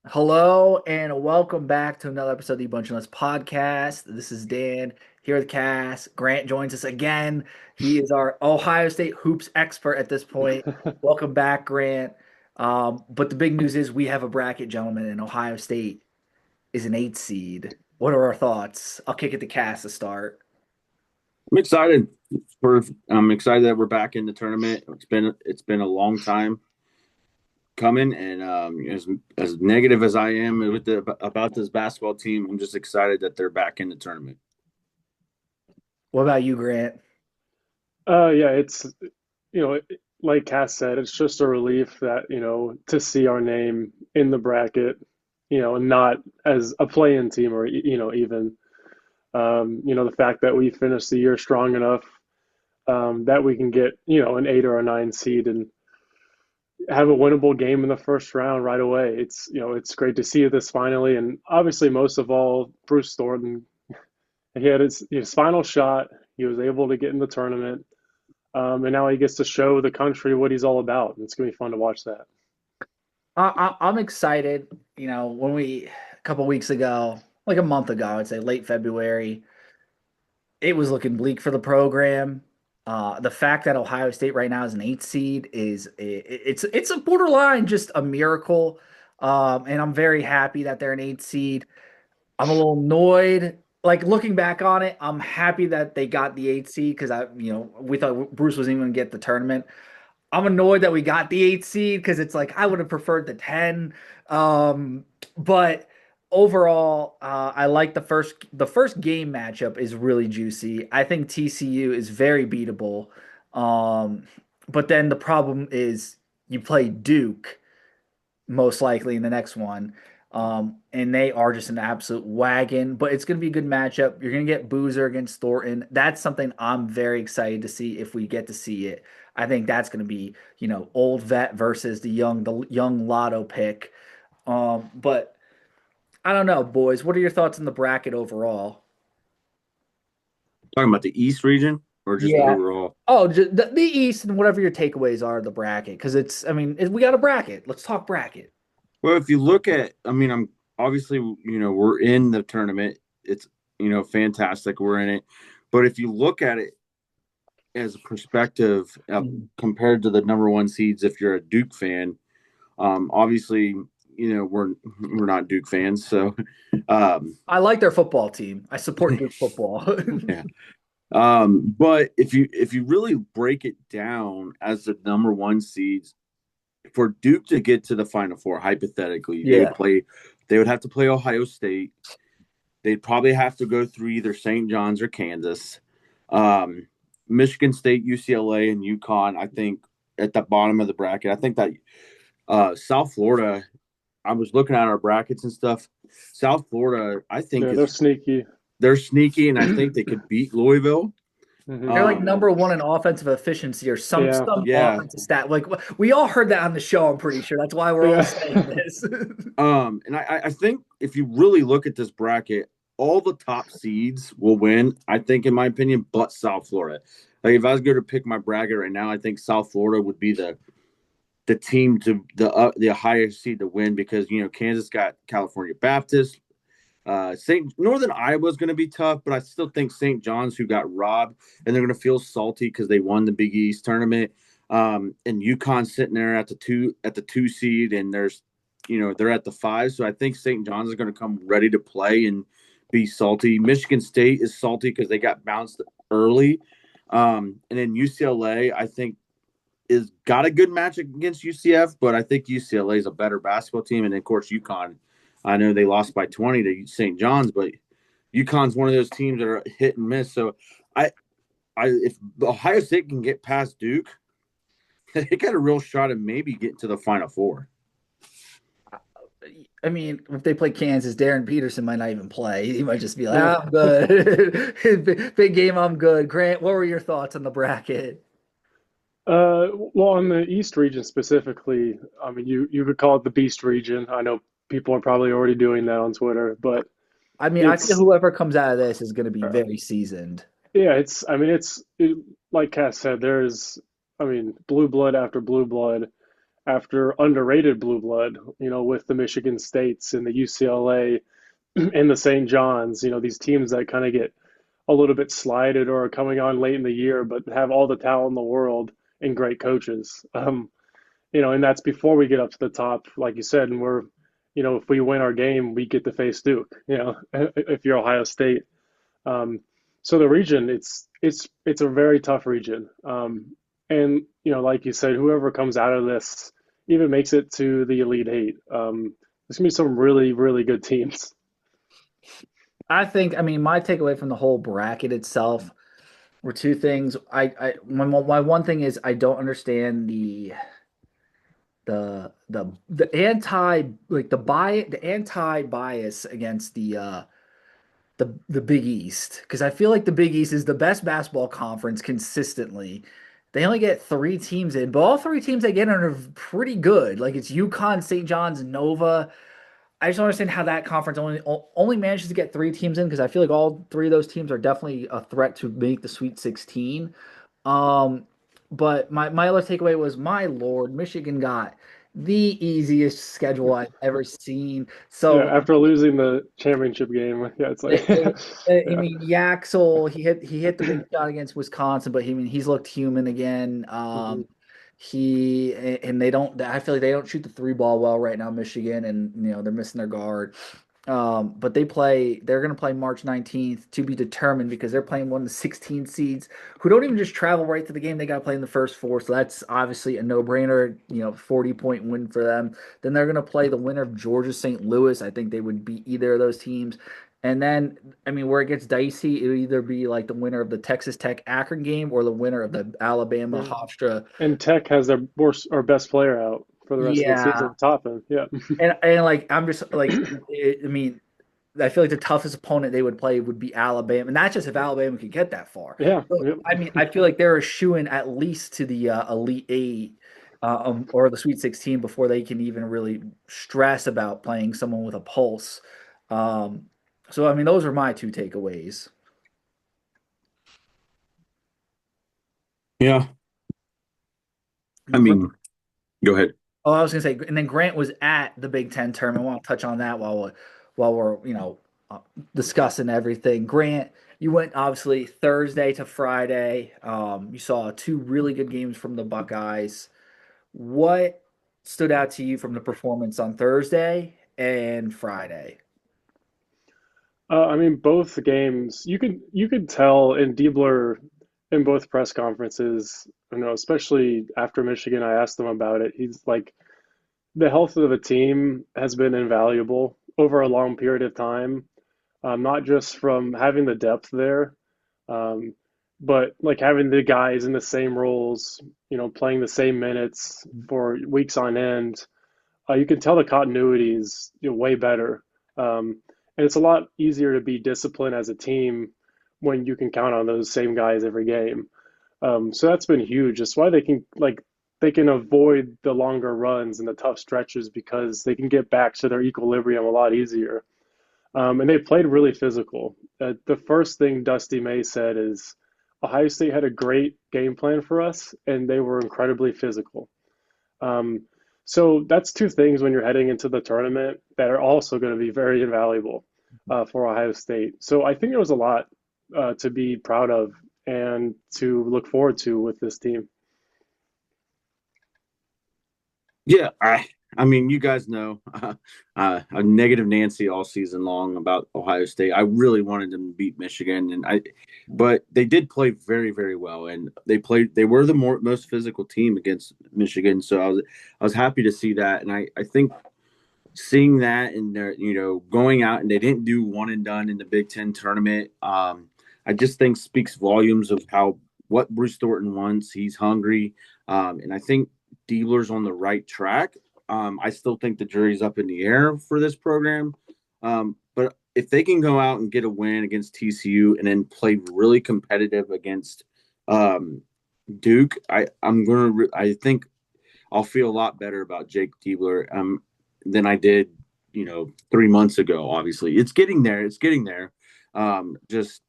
Hello and welcome back to another episode of the Bunch of Us podcast. This is Dan here with Cass. Grant joins us again. He is our Ohio State hoops expert at this point. Welcome back, Grant. But the big news is we have a bracket, gentlemen, and Ohio State is an 8 seed. What are our thoughts? I'll kick it to Cass to start. I'm excited I'm excited that we're back in the tournament. It's been a long time coming, and as negative as I am about this basketball team, I'm just excited that they're back in the tournament. What about you, Grant? Yeah, it's like Cass said, it's just a relief that to see our name in the bracket, not as a play-in team or even the fact that we finished the year strong enough that we can get an 8 or a 9 seed and have a winnable game in the first round right away. It's great to see this finally, and obviously most of all, Bruce Thornton. He had his final shot. He was able to get in the tournament. And now he gets to show the country what he's all about. It's going to be fun to watch that. I'm excited. A couple weeks ago, like a month ago, I'd say late February, it was looking bleak for the program. The fact that Ohio State right now is an 8 seed it's a borderline just a miracle. And I'm very happy that they're an 8 seed. I'm a little annoyed. Like looking back on it, I'm happy that they got the 8 seed because we thought Bruce was even going to get the tournament. I'm annoyed that we got the 8 seed because it's like I would have preferred the 10. But overall, I like the first game matchup is really juicy. I think TCU is very beatable. But then the problem is you play Duke most likely in the next one. And they are just an absolute wagon, but it's going to be a good matchup. You're going to get Boozer against Thornton. That's something I'm very excited to see if we get to see it. I think that's going to be, old vet versus the young lotto pick. But I don't know, boys. What are your thoughts on the bracket overall? Talking about the East region or just Yeah. overall? Oh, just the East and whatever your takeaways are of the bracket, because we got a bracket. Let's talk bracket. Well, if you look at, I'm obviously, we're in the tournament. It's, fantastic. We're in it. But if you look at it as a perspective Mhm. compared to the number one seeds, if you're a Duke fan, obviously, we're not Duke fans, so I like their football team. I support Duke football. yeah. But if you really break it down as the number one seeds, for Duke to get to the Final Four, hypothetically, Yeah. they would have to play Ohio State. They'd probably have to go through either St. John's or Kansas. Um, Michigan State, UCLA, and UConn, I think, at the bottom of the bracket. I think that South Florida, I was looking at our brackets and stuff. South Florida, I think, Yeah, they're sneaky. they're sneaky, and I think they could beat Louisville. Hmm. They're like Um, number one in offensive efficiency or some Yeah, some yeah. offensive stat. Like we all heard that on the show, I'm pretty sure. That's why we're all yeah. saying this. And I think if you really look at this bracket, all the top seeds will win, I think, in my opinion, but South Florida. Like if I was going to pick my bracket right now, I think South Florida would be the team to the highest seed to win because Kansas got California Baptist. St. Northern Iowa is going to be tough, but I still think St. John's, who got robbed, and they're going to feel salty because they won the Big East tournament. And UConn sitting there at the two seed, and they're at the 5. So I think St. John's is going to come ready to play and be salty. Michigan State is salty because they got bounced early. And then UCLA, I think, is got a good match against UCF, but I think UCLA is a better basketball team. And then, of course, UConn. I know they lost by 20 to St. John's, but UConn's one of those teams that are hit and miss. So I if Ohio State can get past Duke, they got a real shot at maybe getting to the Final Four. I mean, if they play Kansas, Darren Peterson might not even play. He might just be like, I'm good. Big game, I'm good. Grant, what were your thoughts on the bracket? Well, in the East region specifically, I mean, you could call it the Beast region. I know people are probably already doing that on Twitter, but I mean, I feel it's whoever comes out of this is going to be uh, very seasoned. yeah, I mean, like Cass said, there's, I mean, blue blood after blue blood. after underrated blue blood, with the Michigan States and the UCLA and the St. John's, these teams that kind of get a little bit slighted or are coming on late in the year, but have all the talent in the world and great coaches. And that's before we get up to the top, like you said, and if we win our game, we get to face Duke, if you're Ohio State. Um, so the region, it's a very tough region. And like you said, whoever comes out of this even makes it to the Elite Eight. There's gonna be some really, really good teams. I think, I mean, my takeaway from the whole bracket itself were two things. My one thing is I don't understand the anti like the anti bias against the Big East, because I feel like the Big East is the best basketball conference consistently. They only get three teams in, but all three teams they get in are pretty good. Like it's UConn, St. John's, Nova. I just don't understand how that conference only manages to get three teams in, because I feel like all three of those teams are definitely a threat to make the Sweet 16. Um, but my other takeaway was, my Lord, Michigan got the easiest schedule I've ever seen. Yeah, So after losing the championship game, yeah, it's like, I yeah. mean, Yaxel, he hit the big shot against Wisconsin, but he's looked human again. Mhm. He and they don't. I feel like they don't shoot the three ball well right now, Michigan, and they're missing their guard. But they're going to play March 19th, to be determined, because they're playing one of the 16 seeds who don't even just travel right to the game. They got to play in the first four. So that's obviously a no-brainer, 40-point win for them. Then they're going to play the winner of Georgia St. Louis. I think they would beat either of those teams. And then, I mean, where it gets dicey, it would either be like the winner of the Texas Tech Akron game or the winner of the Alabama Yeah. Hofstra. And Tech has their worst or best player out for the rest of the Yeah. season. Topping, yeah, And like, I'm just like, I mean, I feel like the toughest opponent they would play would be Alabama, and that's just if Alabama could get that far. yeah, So, yep. I mean, I feel like they're eschewing at least to the Elite Eight, or the Sweet 16 before they can even really stress about playing someone with a pulse. Um, so, I mean, those are my two takeaways. Yeah. I mean, go ahead. Oh, I was gonna say, and then Grant was at the Big Ten tournament. I want to touch on that while we're uh, discussing everything. Grant, you went obviously Thursday to Friday. You saw two really good games from the Buckeyes. What stood out to you from the performance on Thursday and Friday? I mean, both games you could tell in Diebler in both press conferences. Especially after Michigan, I asked him about it. He's like, the health of a team has been invaluable over a long period of time, not just from having the depth there, um, but like having the guys in the same roles, playing the same minutes for weeks on end. You can tell the continuity is way better. And it's a lot easier to be disciplined as a team when you can count on those same guys every game. So that's been huge. That's why they can avoid the longer runs and the tough stretches, because they can get back to their equilibrium a lot easier. And they played really physical. The first thing Dusty May said is Ohio State had a great game plan for us, and they were incredibly physical. Um, so that's two things when you're heading into the tournament that are also going to be very invaluable for Ohio State. So I think there was a lot to be proud of and to look forward to with this team. Yeah, I mean, you guys know, a negative Nancy all season long about Ohio State. I really wanted them to beat Michigan, but they did play very, very well, and they were the most physical team against Michigan. So I was happy to see that, and I think seeing that, and they're going out, and they didn't do one and done in the Big Ten tournament. I just think speaks volumes of what Bruce Thornton wants. He's hungry, and I think Diebler's on the right track. I still think the jury's up in the air for this program. But if they can go out and get a win against TCU and then play really competitive against Duke, I think I'll feel a lot better about Jake Diebler than I did, 3 months ago. Obviously, it's getting there. It's getting there. Just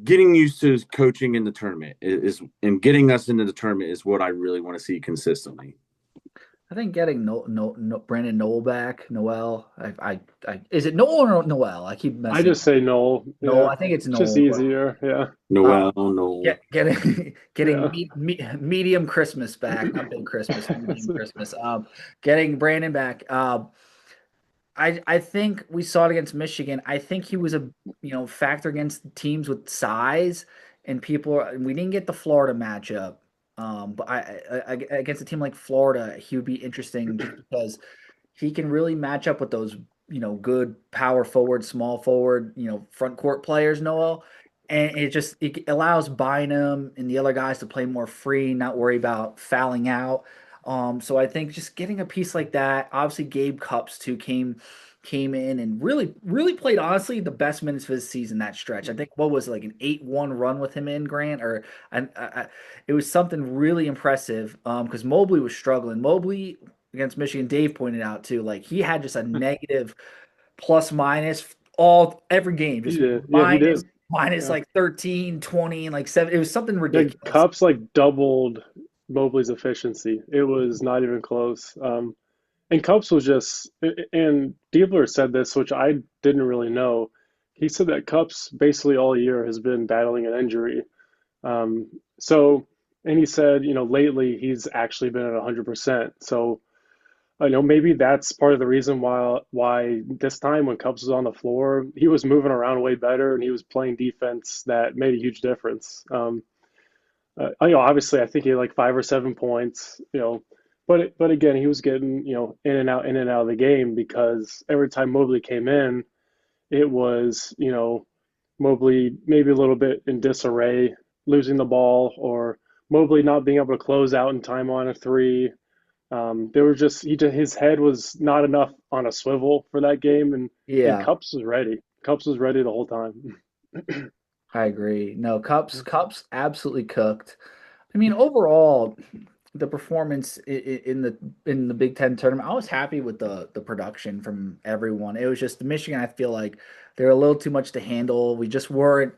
getting used to coaching in the tournament is and getting us into the tournament is what I really want to see consistently. I think getting no Brandon Noel back, Noel. Is it Noel or Noel? I keep I messing. just say Noel. No, Yeah, I think it's it's just Noel. easier. Yeah, Noel, no. Getting yeah. medium Christmas back, not big Christmas, medium Christmas. Getting Brandon back. I think we saw it against Michigan. I think he was a factor against teams with size and people. We didn't get the Florida matchup, but I against a team like Florida, he would be interesting just because he can really match up with those good power forward, small forward, front court players. Noel, and it allows Bynum and the other guys to play more free, not worry about fouling out. So I think just getting a piece like that, obviously Gabe Cupps too came in and really played honestly the best minutes of his season that stretch. I think what was it, like an 8-1 run with him in Grant or it was something really impressive because Mobley was struggling. Mobley against Michigan, Dave pointed out too, like he had just a negative plus minus every game, He just did. Yeah, he minus did. minus Yeah, like 13, 20, and like 7. It was something yeah. ridiculous. Cups like doubled Mobley's efficiency. It was not even close. And Cups was just, and Diebler said this, which I didn't really know. He said that Cups basically all year has been battling an injury. Um, so, and he said, lately he's actually been at 100%. So, maybe that's part of the reason why this time when Cups was on the floor, he was moving around way better and he was playing defense that made a huge difference. Obviously, I think he had like 5 or 7 points, but again, he was getting, in and out of the game because every time Mobley came in, it was, Mobley maybe a little bit in disarray, losing the ball, or Mobley not being able to close out in time on a three. There were just his head was not enough on a swivel for that game, and Yeah, Cups was ready. Cups was ready the whole time. I agree. No, Cups absolutely cooked. I mean, overall, the performance in the Big Ten tournament, I was happy with the production from everyone. It was just Michigan. I feel like they're a little too much to handle. We just weren't.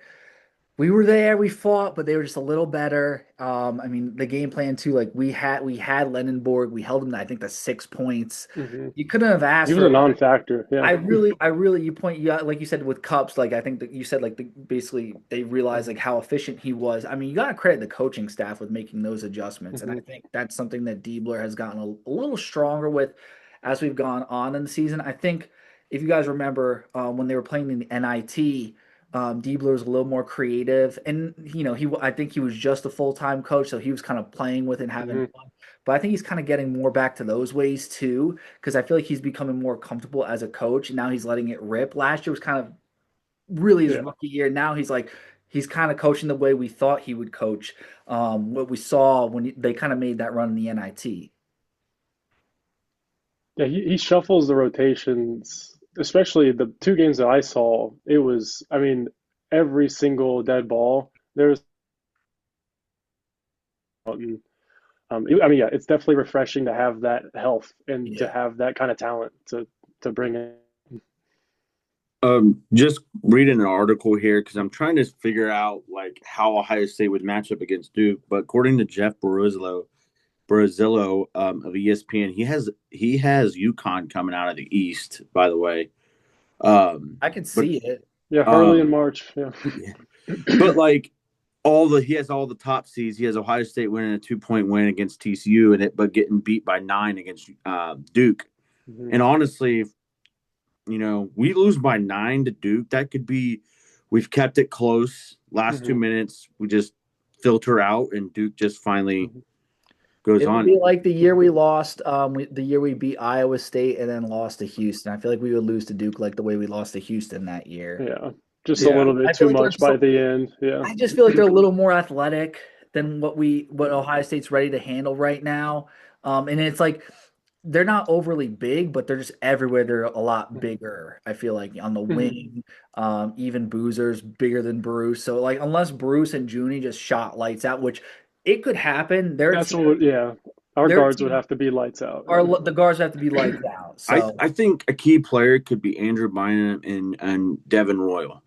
We were there, we fought, but they were just a little better. I mean, the game plan too, like we had Lenenborg, we held him, I think, to 6 points. Hmm. You couldn't have He asked was for a a better. non-factor. Yeah. I really, like you said with Cups, like I think that you said like basically they realized like Hmm. how efficient he was. I mean, you got to credit the coaching staff with making those adjustments, and I Hmm. think that's something that Diebler has gotten a little stronger with as we've gone on in the season. I think if you guys remember when they were playing in the NIT, Diebler was a little more creative, and I think he was just a full-time coach, so he was kind of playing with it and having Hmm. fun. But I think he's kind of getting more back to those ways too because I feel like he's becoming more comfortable as a coach and now he's letting it rip. Last year was kind of really his Yeah. rookie year. Now he's kind of coaching the way we thought he would coach. What we saw when they kind of made that run in the NIT. Yeah, he shuffles the rotations, especially the two games that I saw. It was, I mean, every single dead ball. There's, I mean, yeah, it's definitely refreshing to have that health and to Yeah. have that kind of talent to bring in. Just reading an article here because I'm trying to figure out like how Ohio State would match up against Duke. But according to Jeff Barzillo of ESPN, he has UConn coming out of the East. By the way, I could but see it. Yeah, early in um, March. Yeah. yeah. But like he has all the top seeds. He has Ohio State winning a 2 point win against TCU and it, but getting beat by 9 against Duke. Hmm. And honestly, we lose by 9 to Duke. That could be we've kept it close. Last two Hmm. minutes, we just filter out, and Duke just finally Hmm. goes It would on. be like the year we lost, the year we beat Iowa State and then lost to Houston. I feel like we would lose to Duke like the way we lost to Houston that year. Yeah, just a Yeah. little bit I feel too like they're much by so the end. Yeah. I just feel like they're a little more athletic than what Ohio State's ready to handle right now. And it's like they're not overly big, but they're just everywhere. They're a lot bigger. I feel like on the Hmm. wing, even Boozer's bigger than Bruce. So like unless Bruce and Junie just shot lights out, which it could happen, they're a That's team. what. Yeah, Our their guards would team have to be lights out. are Yeah. the guards have to be lights out. So I think a key player could be Andrew Bynum and Devin Royal.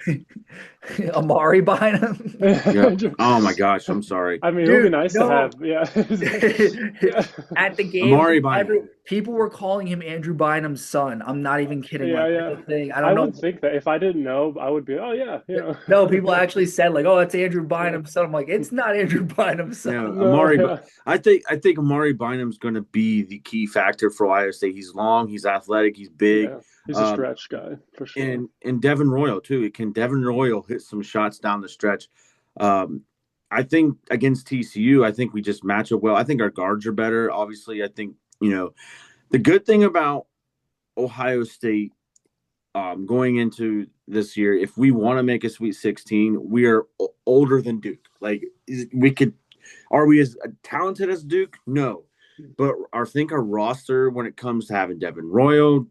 Amari Bynum. Yeah. Oh my gosh, I'm sorry. I mean, it would be Dude, nice to no. have. Yeah. Yeah. At the game, Amari Bynum. people were calling him Andrew Bynum's son. I'm not even kidding. Yeah. Like, that's Yeah. a thing. I I don't know. would think that if I didn't know, I would be, oh yeah, No, people actually said like, "Oh, that's Andrew Yeah. Bynum's son." I'm like, it's not Andrew Bynum's Yeah, son. No, yeah. I think Amari Bynum's going to be the key factor for Ohio State. He's long, he's athletic, he's big. Yeah. He's a Um, stretch guy for sure. and Devin Royal too. Can Devin Royal hit some shots down the stretch? Um, I think against TCU, I think we just match up well. I think our guards are better. Obviously, I think the good thing about Ohio State going into this year, if we want to make a Sweet 16, we are older than Duke. Like we could, are we as talented as Duke? No, but I think our roster when it comes to having Devin Royal,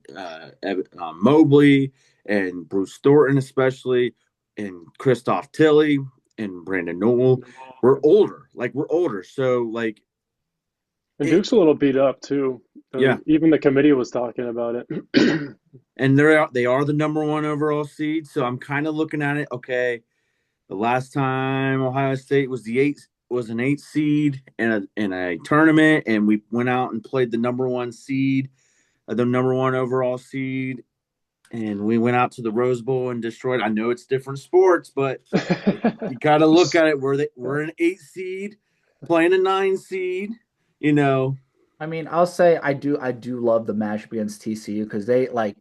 Mobley, and Bruce Thornton especially, and Christoph Tilley and Brandon Nowell, we're older. Like we're older, so like And it, Duke's a little beat up too. yeah. Even the committee was talking about it. And they are the number one overall seed. So I'm kind of looking at it. Okay, the last time Ohio State was an 8 seed in a tournament, and we went out and played the number one seed, the number one overall seed, and we went out to the Rose Bowl and destroyed. I know it's different sports, but you got to look at it. We're an 8 seed playing a 9 seed. I mean, I'll say I do love the matchup against TCU because they like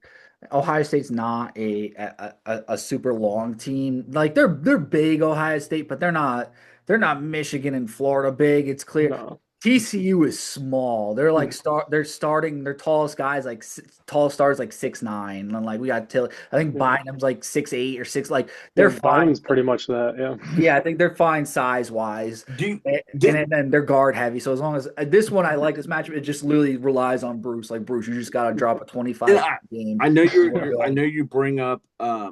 Ohio State's not a super long team. Like they're big Ohio State, but they're not Michigan and Florida big. It's clear. No. TCU is small. They're starting their tallest guys like tall stars like 6'9", and like we got Till. I think Yeah. Bynum's like 6'8" or 6. Like Yeah, they're fine. Bynum's pretty much that. Yeah. Yeah, I think they're fine size wise, Do and, do then they're guard heavy. So as long as this one, I like this matchup. It just literally relies on Bruce. Like Bruce, you just got to drop a and 25 game. I know We're I good. know you bring up I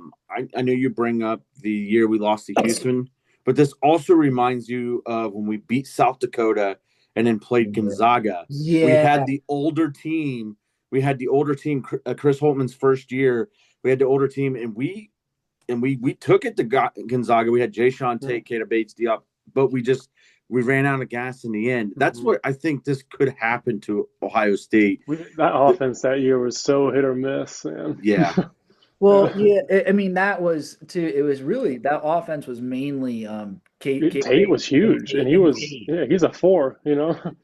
know you bring up the year we lost to Houston, but this also reminds you of when we beat South Dakota and then played Gonzaga. We Yeah, had the older team. We had the older team. Chris Holtman's first year. We had the older team, and we took it to Gonzaga. We had Jay Sean Tate, Keita Bates, Diop, but we ran out of gas in the end. That's what I think this could happen to Ohio State. That offense that year was so hit or miss, man. Yeah. well, yeah. I mean, that was too. It was really that offense was mainly Tate was huge, and Tate. he's a 4.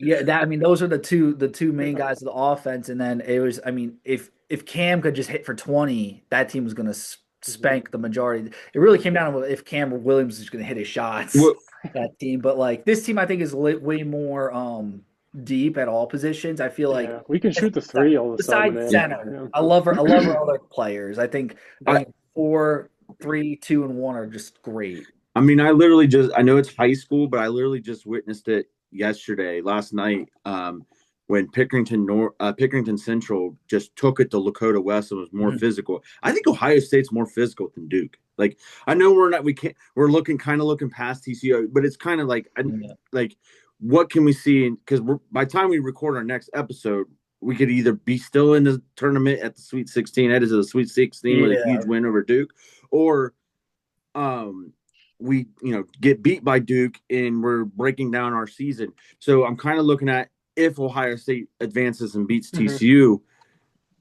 Yeah, I mean, those are the two main guys of the offense, and then it was. I mean, if Cam could just hit for 20, that team was going to spank the majority. It really came down to if Cam Williams is going to hit his shots. Well, That team, but like this team, I think is way more deep at all positions. I feel like Yeah, we can shoot the 3 all of a sudden, besides man. center, I love her. I love her other players. I think 4, 3, 2, and 1 are just great. I mean, I know it's high school, but I literally just witnessed it last night, when Pickerington Central just took it to Lakota West and was more physical. I think Ohio State's more physical than Duke. Like, I know we're looking past TCU, but it's kind of like, like, what can we see? Because by the time we record our next episode, we could either be still in the tournament at the Sweet 16, headed to the Sweet 16 with a huge win over Duke, or we get beat by Duke and we're breaking down our season. So I'm kind of looking at if Ohio State advances and beats TCU,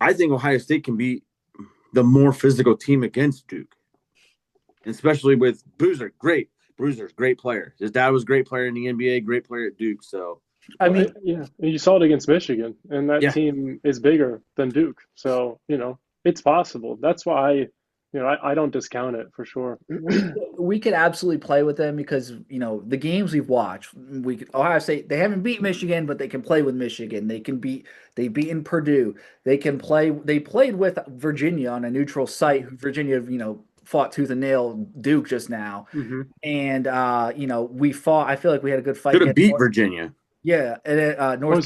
I think Ohio State can be the more physical team against Duke, especially with Boozer. Boozer's great player. His dad was a great player in the NBA, great player at Duke. So I mean, yeah, and you saw it against Michigan, and that Yeah. team is bigger than Duke. So, it's possible. That's why, I don't discount it for sure. we could absolutely play with them because the games we've watched. Ohio State, they haven't beat Michigan, but they can play with Michigan. They've beaten Purdue. They can play. They played with Virginia on a neutral site. Virginia, fought tooth and nail Duke just now, and we fought. I feel like we had a good fight. could have beat Virginia. Yeah, and then North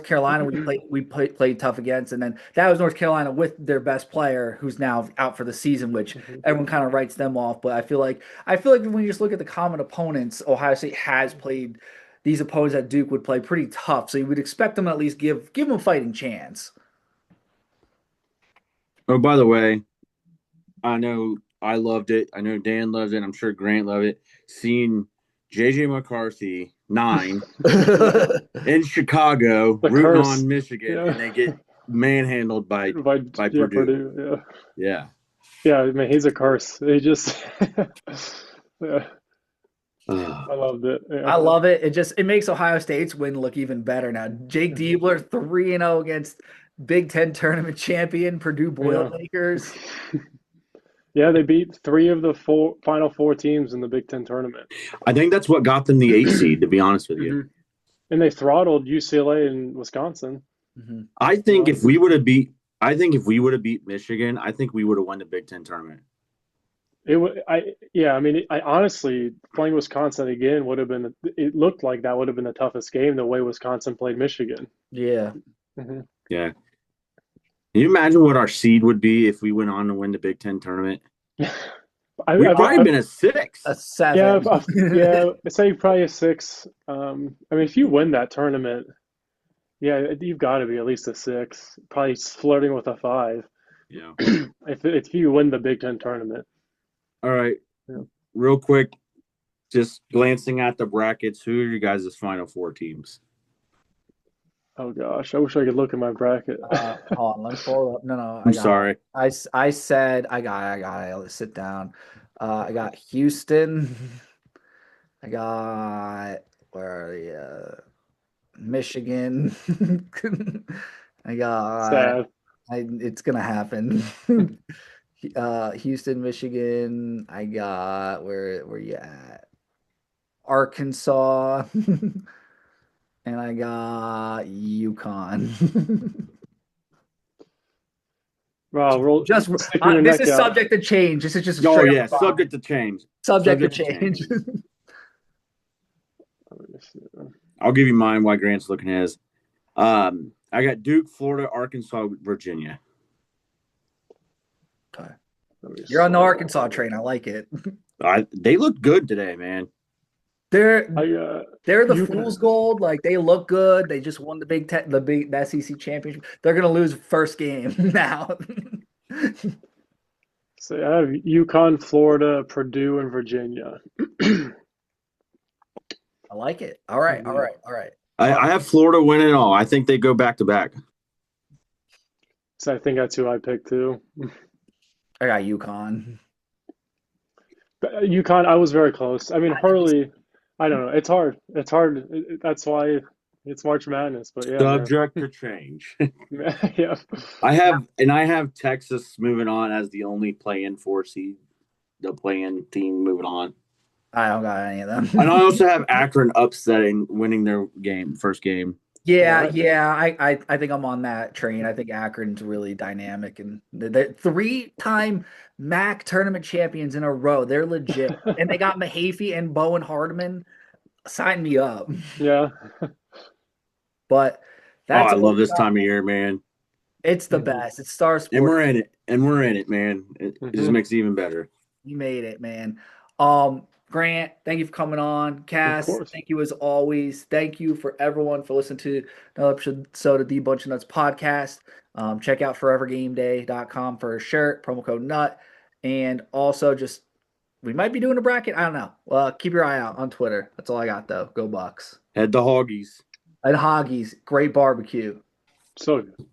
Carolina, we played tough against, and then that was North Carolina with their best player, who's now out for the season, which everyone kind of writes them off. But I feel like when you just look at the common opponents, Ohio State has played these opponents at Duke would play pretty tough. So you would expect them to at least give them a fighting chance. Oh, by the way, I know I loved it. I know Dan loves it. I'm sure Grant loved it. Seeing JJ McCarthy 9 in Chicago The rooting curse. on Michigan, Yeah. and they get manhandled by Yeah, Purdue. Purdue. Yeah. Yeah. Yeah, I mean, he's a curse. He just, yeah, Ugh. I loved it. I Yeah. love it. It makes Ohio State's win look even better now. Jake Diebler 3-0 against Big Ten tournament champion Purdue Yeah. Boilermakers. Yeah, they beat three of the final four teams in the Big Ten tournament. I think that's what got them the 8 seed, to be honest with you. Mm-hmm. And they throttled UCLA and Wisconsin. Mm-hmm. I think Yeah. if we would have beat Michigan, I think we would have won the Big Ten tournament. I mean, I honestly playing Wisconsin again would have been. It looked like that would have been the toughest game the way Wisconsin played Michigan. Yeah. Hmm. Yeah. Can you imagine what our seed would be if we went on to win the Big Ten tournament? We'd probably been a 6. A 7. Yeah. I'd say probably a 6. I mean, if you win that tournament, yeah, you've got to be at least a 6. Probably flirting with a 5. Yeah. If you win the Big Ten tournament. All right. Yeah. Real quick, just glancing at the brackets, who are you guys' final 4 teams? Oh gosh, I wish I could look at my bracket. Hold on, let me pull it up. No, I'm sorry. I said I got it. Let's sit down. I got Houston. I got where are the Michigan. I got Sad. it's gonna happen. Houston, Michigan. I got where you at? Arkansas. And I got UConn. Wow, roll Just sticking your this neck is out. subject to change. This is just a Oh, straight yeah. up Subject to change. subject to Subject to change. I'll give you mine while Grant's looking at his. I got Duke, Florida, Arkansas, Virginia. Okay. You're on the Arkansas train. I like it. They look good today, man. They're the UConn. fool's gold. Like they look good. They just won the SEC championship. They're gonna lose first game now. So I have UConn, Florida, Purdue, and Virginia. I like it. All right. I have Florida winning all. I think they go back to back. So I think that's who I picked too. I got UConn. But UConn, I was very close. I mean, Hurley, I don't know. It's hard. It's hard. That's why it's March Madness. But yeah, Subject to change. yeah. I have Texas moving on as the only play-in 4 seed, the play-in team moving on. I don't got any of them. And I also have Akron winning their first game. Yeah. I think I'm on that train. I think Akron's really dynamic, and they're 3-time MAC tournament champions in a row. They're legit, and they got Mahaffey and Bowen Hardman. Sign me up. Yeah. But that's I love this time of year, man. It's the best. It's Star Sports, and we're in it, man. It just makes it even better. You made it, man. Grant, thank you for coming on. Cass, thank you as always. Thank you for everyone for listening to another episode of the Bunch of Nuts podcast. Check out forevergameday.com for a shirt, promo code NUT. And also we might be doing a bracket. I don't know. Keep your eye out on Twitter. That's all I got, though. Go Bucks. Head to Hoggies. And Hoggies, great barbecue. So good.